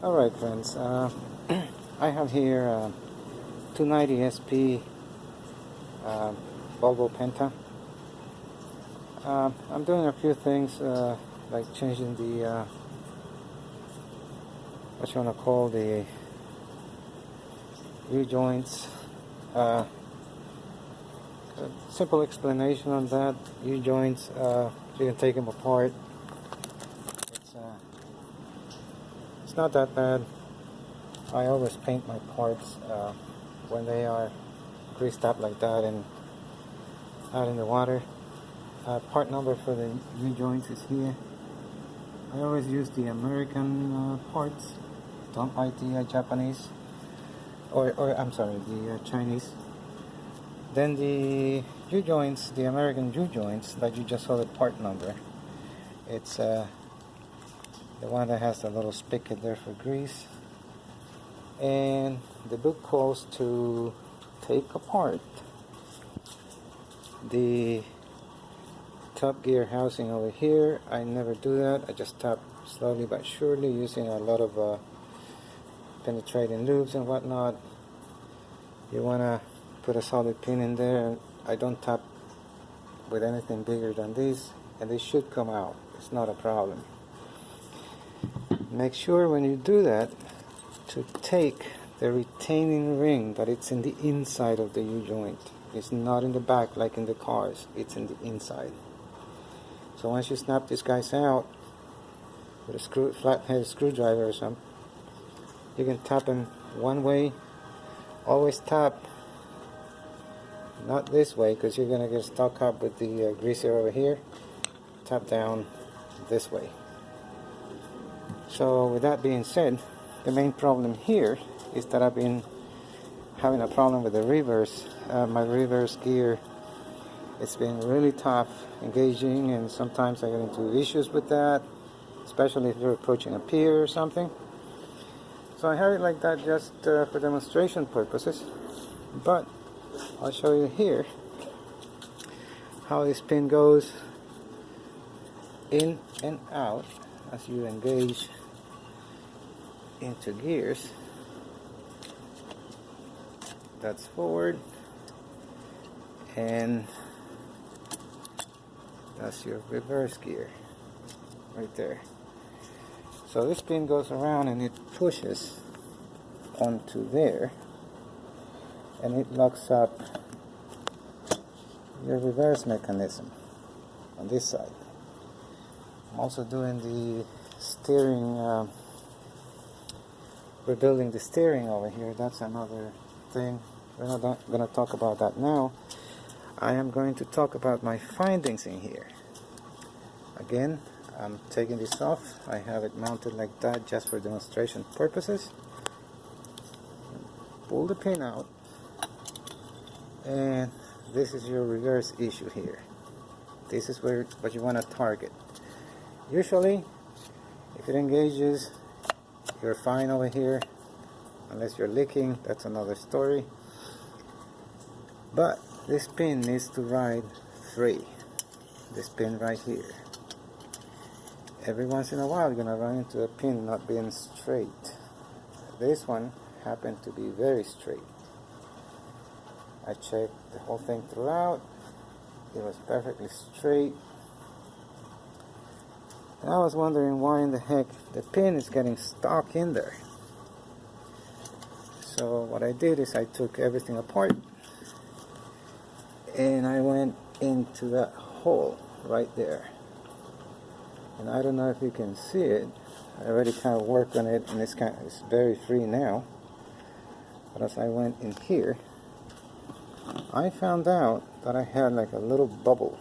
Alright friends, I have here 290 SP Volvo Penta. I'm doing a few things like changing the what you want to call the U-joints. A simple explanation on that. U-joints, you can take them apart. It's not that bad. I always paint my parts when they are greased up like that and out in the water. Part number for the U-joints is here. I always use the American parts. Don't buy the Japanese or I'm sorry, the Chinese. Then the U-joints, the American U-joints that you just saw the part number. It's the one that has the little spigot there for grease. And the book calls to take apart the top gear housing over here. I never do that. I just tap slowly but surely using a lot of penetrating lubes and whatnot. You want to put a solid pin in there. I don't tap with anything bigger than this, and they should come out. It's not a problem. Make sure when you do that to take the retaining ring that it's in the inside of the U-joint. It's not in the back like in the cars, it's in the inside. So once you snap these guys out with a flathead screwdriver or something, you can tap them one way. Always tap not this way because you're going to get stuck up with the greaser over here. Tap down this way. So with that being said, the main problem here is that I've been having a problem with the reverse. My reverse gear, it's been really tough engaging, and sometimes I get into issues with that, especially if you're approaching a pier or something. So I have it like that just for demonstration purposes, but I'll show you here how this pin goes in and out as you engage into gears. That's forward, and that's your reverse gear right there. So this pin goes around and it pushes onto there, and it locks up your reverse mechanism on this side. I'm also doing the steering, rebuilding the steering over here. That's another thing. We're not going to talk about that now. I am going to talk about my findings in here. Again, I'm taking this off. I have it mounted like that just for demonstration purposes. Pull the pin out, and this is your reverse issue here. This is what you want to target. Usually, if it engages, you're fine over here. Unless you're leaking, that's another story. But this pin needs to ride free. This pin right here. Every once in a while, you're going to run into a pin not being straight. This one happened to be very straight. I checked the whole thing throughout. It was perfectly straight. And I was wondering why in the heck the pin is getting stuck in there. So what I did is I took everything apart and I went into that hole right there. And I don't know if you can see it. I already kind of worked on it, and it's very free now. But as I went in here, I found out that I had like a little bubble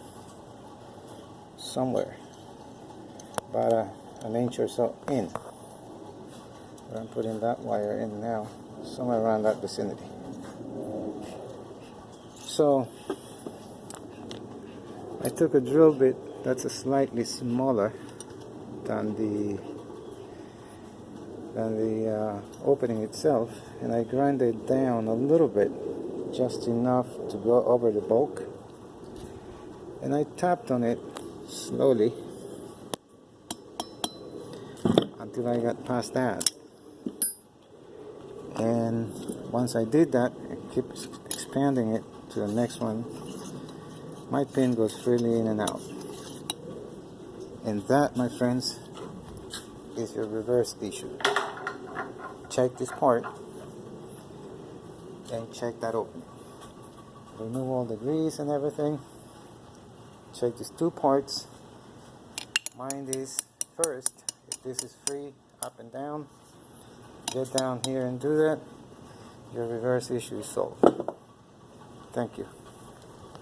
somewhere, about an inch or so in. But I'm putting that wire in now, somewhere around that vicinity. So I took a drill bit that's slightly smaller than the opening itself, and I grind it down a little bit, just enough to go over the bulk, and I tapped on it slowly until I got past that. And once I did that, I keep expanding it to the next one, my pin goes freely in and out. And that, my friends, is your reverse issue. Check this part and check that opening. Remove all the grease and everything. Check these two parts. Mind this first. If this is free, up and down, get down here and do that. Your reverse issue is solved. Thank you.